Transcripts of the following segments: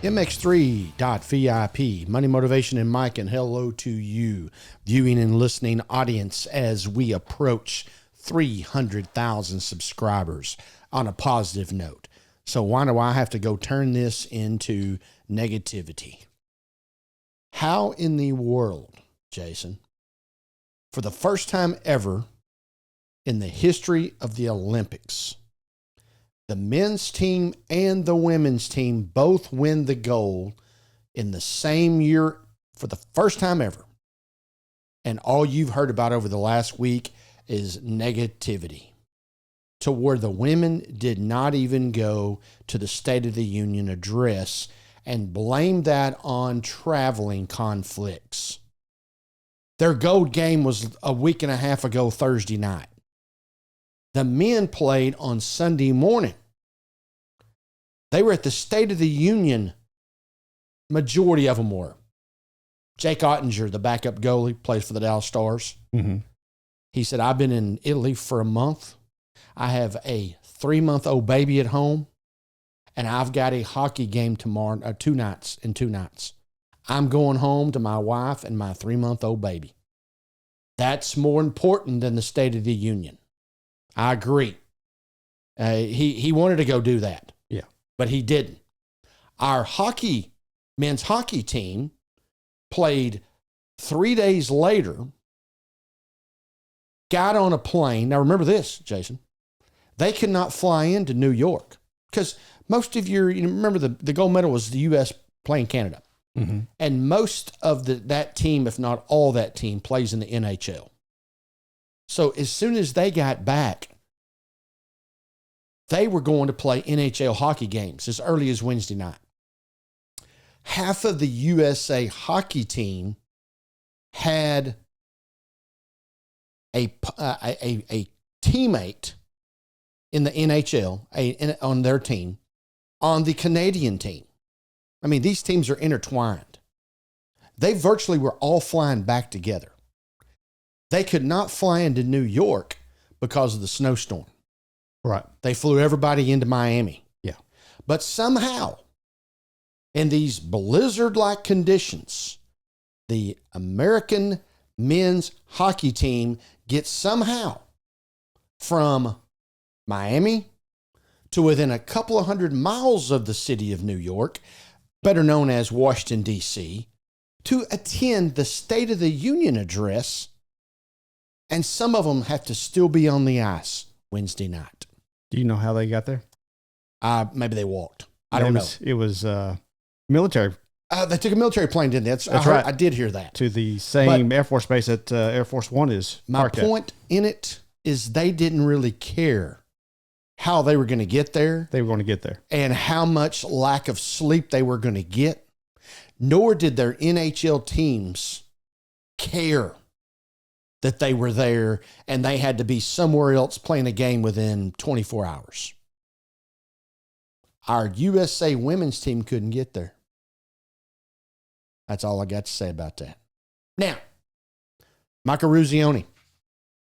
MX3.VIP, Money, Motivation, and Mike, and hello to you, viewing and listening audience, as we approach 300,000 subscribers on a positive note. So why do I have to go turn this into negativity? How in the world, Jason, for the first time ever in the history of the Olympics, the men's team and the women's team both win the gold in the same year for the first time ever, and all you've heard about over the last week is negativity, to where the women did not even go to the State of the Union address and blame that on traveling conflicts. Their gold game was a week and a half ago Thursday night. The men played on Sunday morning. They were at the State of the Union. Majority of them were. Jake Ottinger, the backup goalie, plays for the Dallas Stars. Mm-hmm. He said, I've been in Italy for a month. I have a 3-month-old baby at home, and I've got a hockey game tomorrow, 2 nights. I'm going home to my wife and my 3-month-old baby. That's more important than the State of the Union. I agree. He wanted to go do that. Yeah. But he didn't. Our men's hockey team played 3 days later, got on a plane. Now remember this, Jason. They could not fly into New York because most of remember the gold medal was the U.S. playing Canada. Mm-hmm. And most of that team, if not all that team, plays in the NHL. So as soon as they got back, they were going to play NHL hockey games as early as Wednesday night. Half of the USA hockey team had a teammate in the NHL on their team on the Canadian team. I mean, these teams are intertwined. They virtually were all flying back together. They could not fly into New York because of the snowstorm. Right. They flew everybody into Miami. Yeah. But somehow, in these blizzard-like conditions, the American men's hockey team gets somehow from Miami to within a couple of 100 miles of the city of New York, better known as Washington, D.C., to attend the State of the Union address, and some of them have to still be on the ice Wednesday night. Do you know how they got there? Maybe they walked. I don't know. It was military. They took a military plane, didn't they? That's right. I did hear that. To the same Air Force base that Air Force One is. My point in it is they didn't really care how they were going to get there. They were going to get there. And how much lack of sleep they were going to get. Nor did their NHL teams care that they were there and they had to be somewhere else playing a game within 24 hours. Our USA women's team couldn't get there. That's all I got to say about that. Now, Mike Eruzione,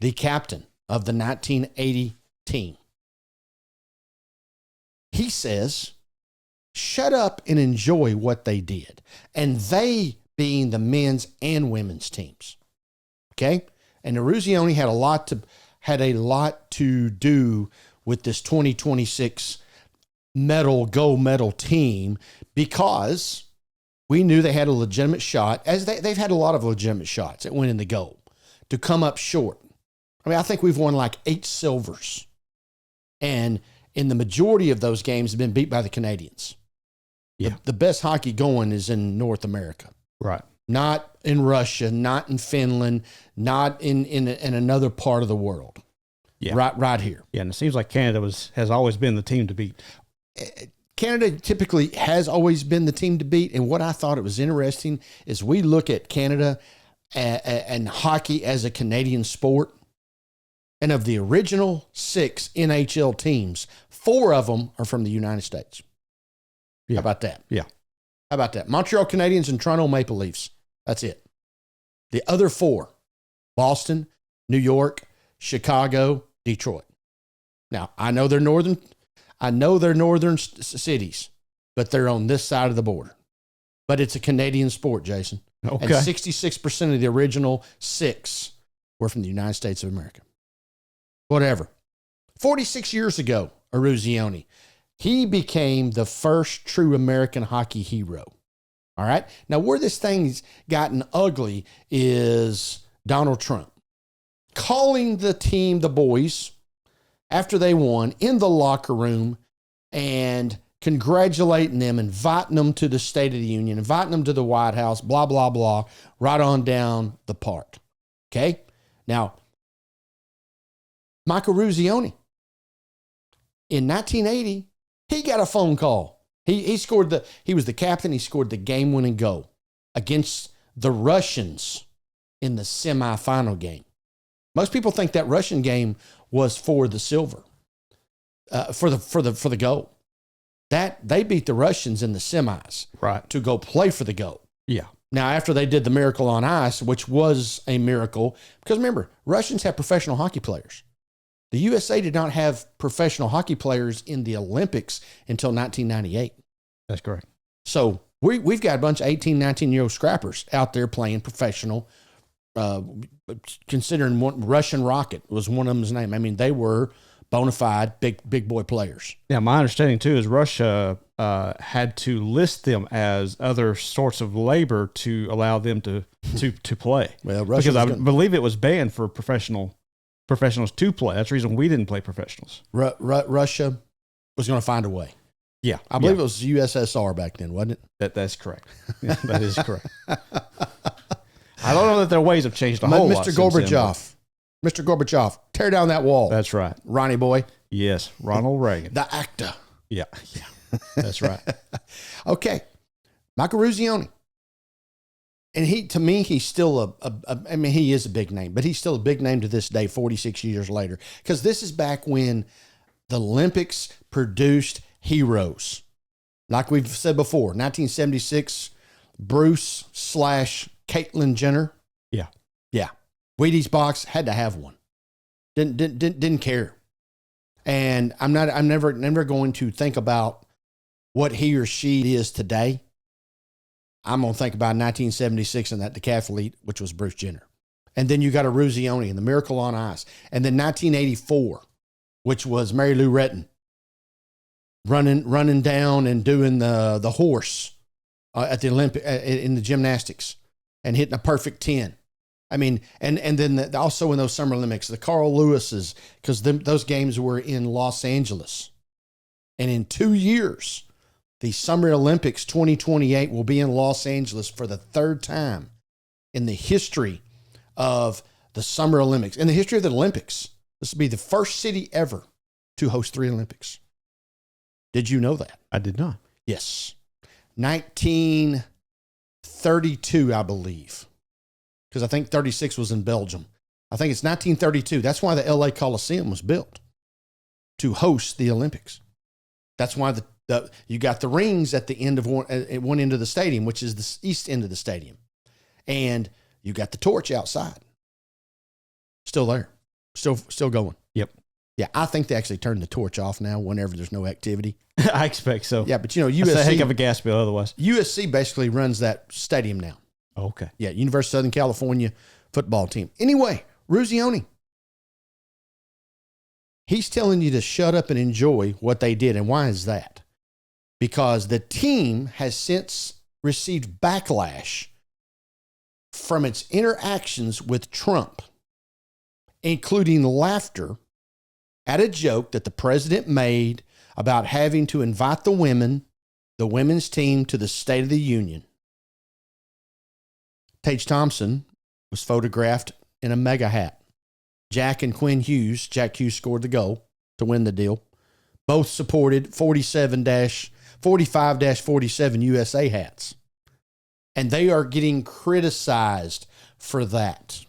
the captain of the 1980 team, he says, shut up and enjoy what they did. And they being the men's and women's teams. Okay? And Eruzione had a lot to do with this 2026 gold medal team, because we knew they had a legitimate shot, as they've had a lot of legitimate shots at winning the gold, to come up short. I mean, I think we've won like 8 silvers. And in the majority of those games have been beat by the Canadians. Yeah. The best hockey going is in North America. Right. Not in Russia, not in Finland, not in another part of the world. Yeah. Right here. Yeah, and it seems like Canada has always been the team to beat. Canada typically has always been the team to beat. And what I thought it was interesting is we look at Canada and hockey as a Canadian sport. And of the original 6 NHL teams, 4 of them are from the United States. Yeah. How about that? Yeah. How about that? Montreal Canadiens and Toronto Maple Leafs. That's it. The other 4, Boston, New York, Chicago, Detroit. Now, I know they're northern cities, but they're on this side of the border. But it's a Canadian sport, Jason. Okay. And 66% of the original 6 were from the United States of America. Whatever. 46 years ago, Eruzione, he became the first true American hockey hero. All right. Now, where this thing's gotten ugly is Donald Trump calling the team, the boys, after they won in the locker room and congratulating them, inviting them to the State of the Union, inviting them to the White House, blah, blah, blah, right on down the park. Okay. Now, Michael Eruzione, in 1980, he got a phone call. He was the captain. He scored the game-winning goal against the Russians in the semifinal game. Most people think that Russian game was for the silver, for the gold. That they beat the Russians in the semis, right, to go play for the gold. Yeah. Now, after they did the Miracle on Ice, which was a miracle, because remember, Russians have professional hockey players. The USA did not have professional hockey players in the Olympics until 1998. That's correct. So we've got a bunch of 18, 19-year-old scrappers out there playing professional, considering Russian Rocket was one of them's name. I mean, they were bona fide big boy players. Yeah, my understanding, too, is Russia had to list them as other sorts of labor to allow them to play. Well, Russia, because I believe it was banned for professionals to play. That's the reason we didn't play professionals. Russia was going to find a way. Yeah. I believe it was USSR back then, wasn't it? That's correct. Yeah, that is correct. I don't know that their ways have changed a whole lot. Mr. Gorbachev, tear down that wall. That's right. Ronnie boy. Yes, Ronald Reagan. The actor. Yeah. That's right. Okay. Michael Eruzione. And to me, he's still he is a big name, but he's still a big name to this day, 46 years later. Because this is back when the Olympics produced heroes. Like we've said before, 1976, Bruce / Caitlyn Jenner. Yeah. Yeah. Wheaties box had to have one. Didn't care. And I'm never going to think about what he or she is today. I'm going to think about 1976 and that decathlete, which was Bruce Jenner. And then you got Eruzione and the Miracle on Ice. And then 1984, which was Mary Lou Retton running down and doing the horse at the Olympic in the gymnastics and hitting a perfect 10. I mean, and then also in those Summer Olympics, the Carl Lewis's, because those games were in Los Angeles. And in 2 years, the Summer Olympics 2028 will be in Los Angeles for the 3rd time in the history of the Summer Olympics. In the history of the Olympics, this will be the first city ever to host 3 Olympics. Did you know that? I did not. Yes. 1932, I believe. Because I think 36 was in Belgium. I think it's 1932. That's why the LA Coliseum was built, to host the Olympics. That's why you got the rings at the end of one end of the stadium, which is the east end of the stadium. And you got the torch outside. Still there. Still going. Yep. Yeah, I think they actually turned the torch off now whenever there's no activity. I expect so. Yeah, but USC... That's a heck of a gas bill otherwise. USC basically runs that stadium now. Okay. Yeah, University of Southern California football team. Anyway, Eruzione. He's telling you to shut up and enjoy what they did. And why is that? Because the team has since received backlash from its interactions with Trump, including laughter at a joke that the president made about having to invite the women's team, to the State of the Union. Tage Thompson was photographed in a mega hat. Jack Hughes scored the goal to win the deal. Both supported 45-47 USA hats. And they are getting criticized for that.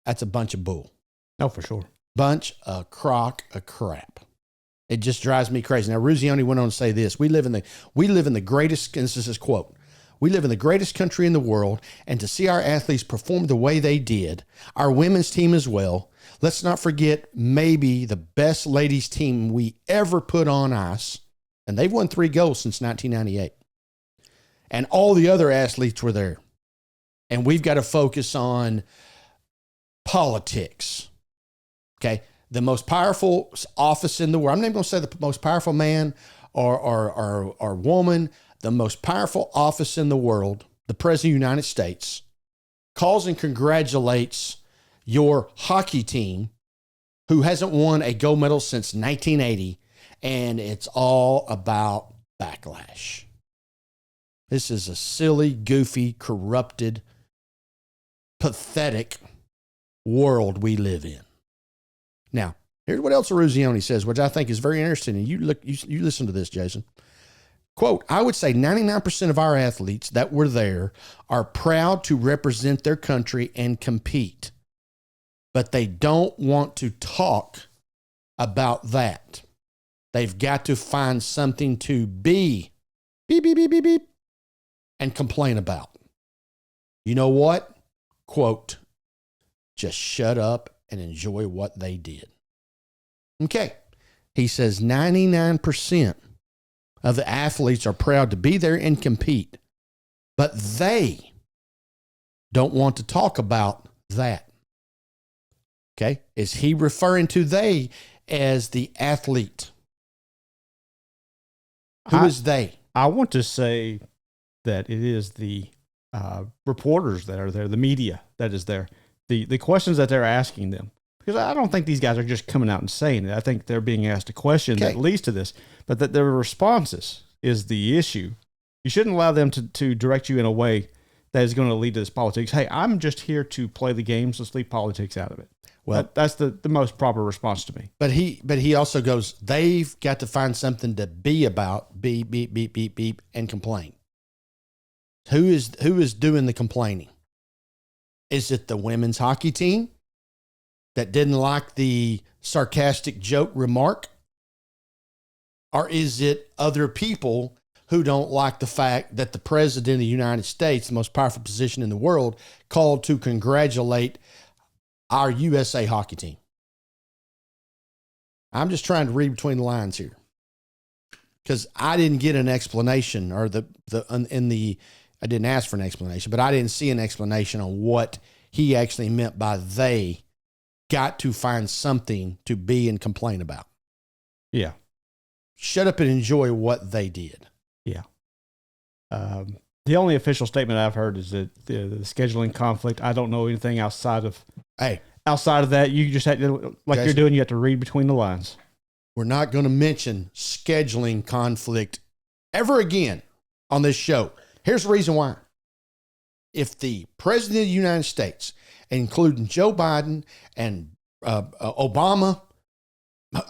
That's a bunch of bull. Oh, for sure. Bunch of crock of crap. It just drives me crazy. Now, Eruzione went on to say this: we live in the greatest, and this is his quote, "We live in the greatest country in the world, and to see our athletes perform the way they did, our women's team as well, let's not forget maybe the best ladies team we ever put on ice, And they've won 3 gold since 1998. And all the other athletes were there. And we've got to focus on politics. Okay? The most powerful office in the world. I'm not even going to say the most powerful man or woman. The most powerful office in the world, the President of the United States, calls and congratulates your hockey team who hasn't won a gold medal since 1980, and it's all about Backlash. This is a silly, goofy, corrupted, pathetic world we live in. Now, here's what else Eruzione says, which I think is very interesting, and you listen to this, Jason. Quote, I would say 99% of our athletes that were there are proud to represent their country and compete, but they don't want to talk about that. They've got to find something to beep, beep, beep, beep, beep, and complain about. You know what? Quote, just shut up and enjoy what they did. Okay. He says 99% of the athletes are proud to be there and compete, but they don't want to talk about that. Okay. Is he referring to they as the athlete? Who is they? I want to say that it is the reporters that are there, the media that is there, the questions that they're asking them. Because I don't think these guys are just coming out and saying it. I think they're being asked a question that leads to this, but that their responses is the issue. You shouldn't allow them to direct you in a way that is going to lead to this politics. Hey, I'm just here to play the games. Let's leave politics out of it. Well, that's the most proper response to me. But he also goes, they've got to find something to be about, beep, beep, beep, beep, beep, and complain. Who is doing the complaining? Is it the women's hockey team that didn't like the sarcastic joke remark? Or is it other people who don't like the fact that the President of the United States, the most powerful position in the world, called to congratulate our USA hockey team? I'm just trying to read between the lines here, because I didn't get an explanation, or I didn't ask for an explanation, but I didn't see an explanation on what he actually meant by they got to find something to be and complain about. Yeah. Shut up and enjoy what they did. Yeah. The only official statement I've heard is that the scheduling conflict. I don't know anything outside of that. You just had to, like, Jason, you're doing, you have to read between the lines. We're not going to mention scheduling conflict ever again on this show. Here's the reason why. If the President of the United States, including Joe Biden and Obama,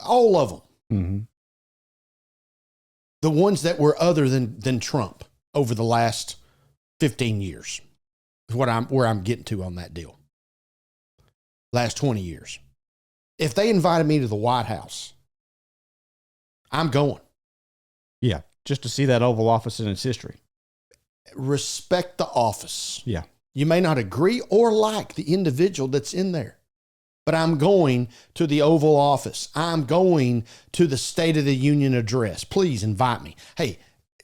all of them, mm-hmm. the ones that were other than Trump over the last 15 years, is where I'm getting to on that deal. Last 20 years. If they invited me to the White House, I'm going. Yeah, just to see that Oval Office in its history. Respect the office. Yeah. You may not agree or like the individual that's in there, but I'm going to the Oval Office. I'm going to the State of the Union address. Please invite me. Hey,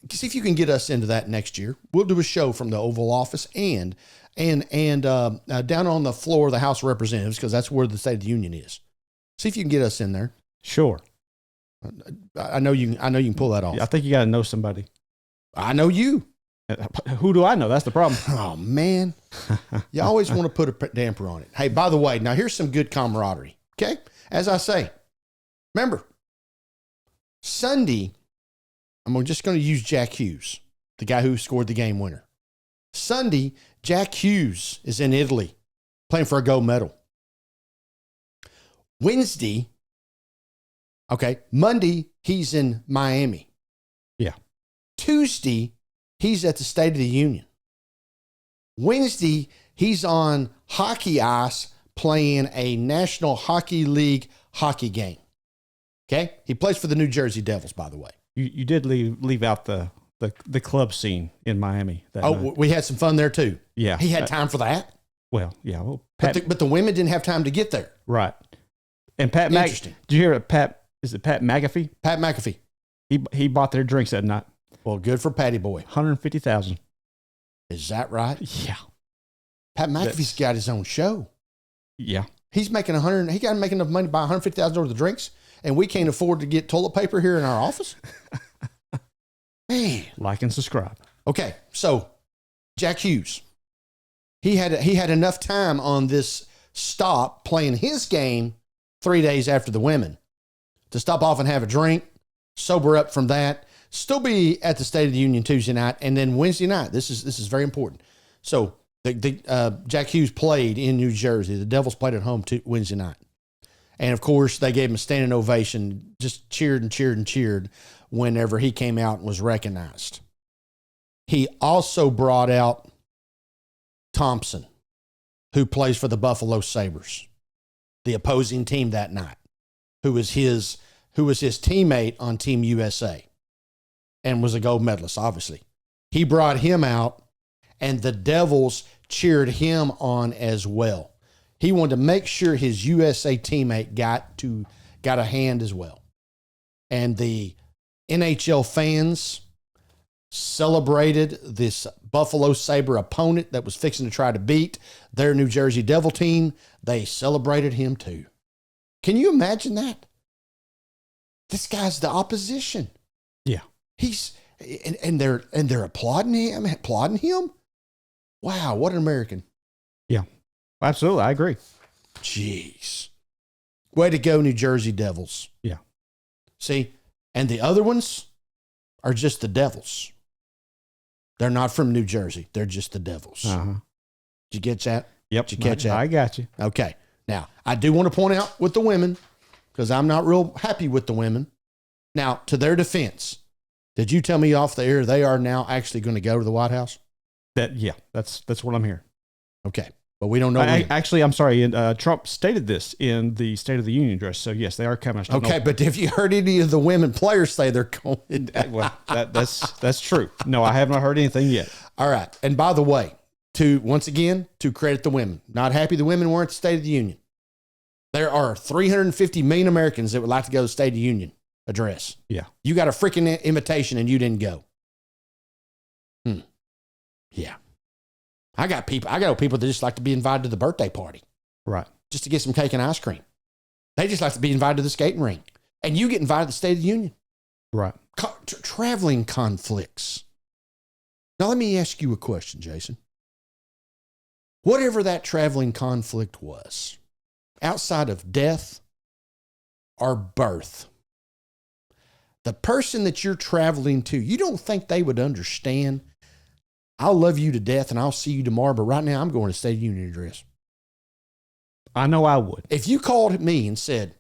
see if you can get us into that next year. We'll do a show from the Oval Office and down on the floor of the House of Representatives, because that's where the State of the Union is. See if you can get us in there. Sure. I know you can pull that off. I think you got to know somebody. I know you. Who do I know? That's the problem. Oh, man. You always want to put a damper on it. Hey, by the way, now here's some good camaraderie. Okay? As I say, remember, Sunday, I'm just going to use Jack Hughes, the guy who scored the game winner. Sunday, Jack Hughes is in Italy playing for a gold medal. Wednesday, Monday, he's in Miami. Yeah. Tuesday, he's at the State of the Union. Wednesday, he's on hockey ice playing a National Hockey League hockey game. Okay? He plays for the New Jersey Devils, by the way. You did leave out the club scene in Miami. Night. We had some fun there too. Yeah. He had time for that. Well, yeah. Well, but the women didn't have time to get there. Right. And Pat, interesting. Did you hear Pat? Is it Pat McAfee? Pat McAfee. He bought their drinks that night. Well, good for Patty Boy. $150,000. Is that right? Yeah. Pat McAfee's got his own show. Yeah. He's making He got to make enough money to buy $150,000 worth of drinks, and we can't afford to get toilet paper here in our office. Man. Like and subscribe. Okay, so Jack Hughes, he had enough time on this stop playing his game 3 days after the women to stop off and have a drink, sober up from that, still be at the State of the Union Tuesday night, and then Wednesday night. This is very important. So Jack Hughes played in New Jersey. The Devils played at home Wednesday night. And, of course, they gave him a standing ovation, just cheered and cheered and cheered whenever he came out and was recognized. He also brought out Thompson, who plays for the Buffalo Sabres, the opposing team that night, who was his teammate on Team USA and was a gold medalist, obviously. He brought him out, and the Devils cheered him on as well. He wanted to make sure his USA teammate got a hand as well. And the NHL fans celebrated this Buffalo Sabre opponent that was fixing to try to beat their New Jersey Devil team. They celebrated him too. Can you imagine that? This guy's the opposition. Yeah. And they're applauding him. Wow, what an American. Yeah. Absolutely, I agree. Jeez. Way to go, New Jersey Devils. Yeah. See, and the other ones are just the Devils. They're not from New Jersey. They're just the Devils. Uh-huh. Did you get that? Yep. Did you catch that? I got you. Okay. Now, I do want to point out with the women, because I'm not real happy with the women. Now, to their defense, did you tell me off the air they are now actually going to go to the White House? That's what I'm hearing. Okay. But we don't know. Actually, I'm sorry. Trump stated this in the State of the Union address. So, yes, they are coming. Okay, but if you heard any of the women players say they're going. Well, that's true. No, I have not heard anything yet. All right. And by the way, once again, to credit the women. Not happy the women weren't at the State of the Union. There are 350 million Americans that would like to go to the State of the Union address. Yeah. You got a freaking invitation and you didn't go. Yeah. I got people that just like to be invited to the birthday party. Right. Just to get some cake and ice cream. They just like to be invited to the skating ring. And you get invited to the State of the Union. Right. Traveling conflicts. Now, let me ask you a question, Jason. Whatever that traveling conflict was, outside of death or birth, the person that you're traveling to, you don't think they would understand, I'll love you to death and I'll see you tomorrow, but right now I'm going to State of the Union address. I know I would. If you called me and said,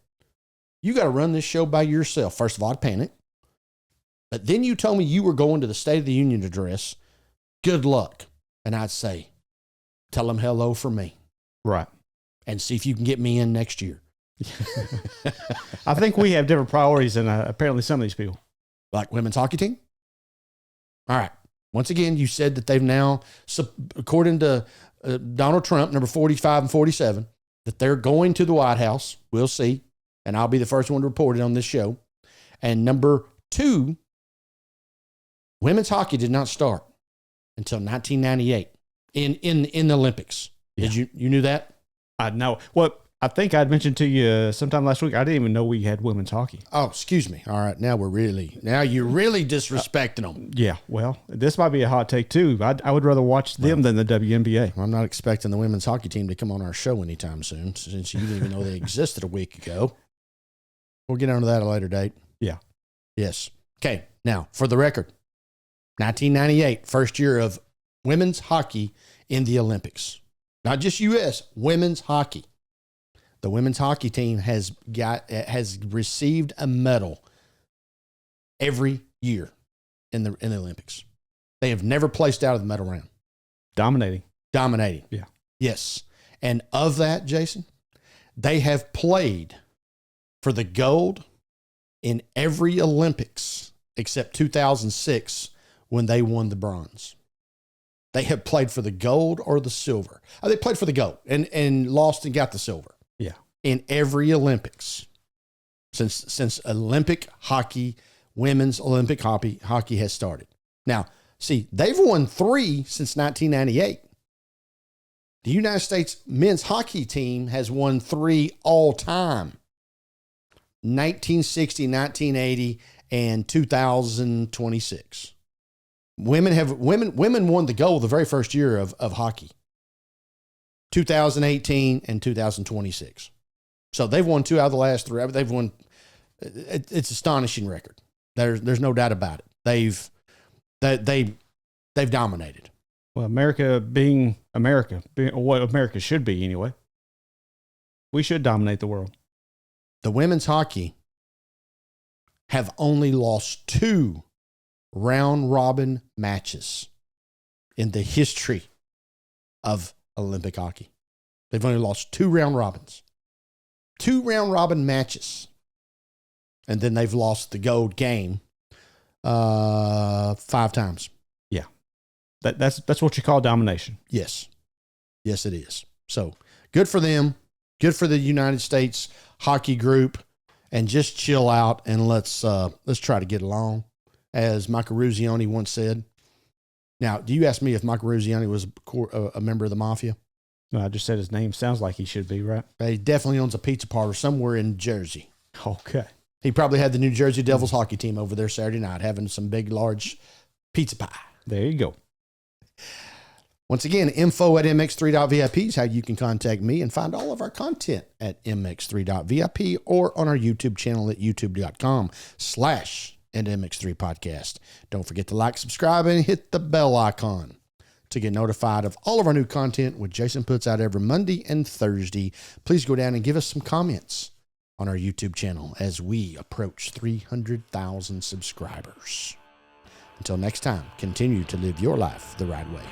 you got to run this show by yourself, first of all, I'd panic. But then you told me you were going to the State of the Union address, good luck. And I'd say, tell them hello for me. Right. And see if you can get me in next year. I think we have different priorities than apparently some of these people. Like women's hockey team? All right. Once again, you said that they've now, according to Donald Trump, number 45 and 47, that they're going to the White House. We'll see. And I'll be the first one to report it on this show. And number 2, women's hockey did not start until 1998 in the Olympics. Yeah. Did you knew that? I know. Well, I think I'd mentioned to you sometime last week, I didn't even know we had women's hockey. Oh, excuse me. All right. Now you're really disrespecting them. Yeah. Well, this might be a hot take too. I would rather watch them than the WNBA. I'm not expecting the women's hockey team to come on our show anytime soon, since you didn't even know they existed a week ago. We'll get onto that at a later date. Yeah. Yes. Okay. Now, for the record, 1998, first year of women's hockey in the Olympics. Not just U.S., women's hockey. The women's hockey team has received a medal every year in the Olympics. They have never placed out of the medal round. Dominating. Yeah. Yes. And of that, Jason, they have played for the gold in every Olympics except 2006 when they won the bronze. They have played for the gold or the silver. Oh, they played for the gold and lost and got the silver. Yeah. In every Olympics since Olympic hockey women's Olympic hockey has started. Now, see, they've won 3 since 1998. The United States men's hockey team has won 3 all time. 1960, 1980, and 2026. Women won the gold the very first year of hockey. 2018 and 2026. So they've won 2 out of the last 3. They've won. It's an astonishing record. There's no doubt about it. They've dominated. Well, America being what America should be anyway. We should dominate the world. The women's hockey have only lost 2 round robin matches in the history of Olympic hockey. They've only lost 2 round robins. 2 round robin matches. And then they've lost the gold game 5 times. Yeah. That's what you call domination. Yes. Yes, it is. So good for them. Good for the United States hockey group. And just chill out and let's try to get along, as Mike Eruzione once said. Now, do you ask me if Mike Eruzione was a member of the mafia? No, I just said his name sounds like he should be, right? He definitely owns a pizza parlor somewhere in Jersey. Okay. He probably had the New Jersey Devils hockey team over there Saturday night having some big, large pizza pie. There you go. Once again, info@mx3.vip is how you can contact me and find all of our content at mx3.vip or on our YouTube channel at youtube.com/mx3 podcast. Don't forget to like, subscribe, and hit the bell icon to get notified of all of our new content, which Jason puts out every Monday and Thursday. Please go down and give us some comments on our YouTube channel as we approach 300,000 subscribers. Until next time, continue to live your life the right way.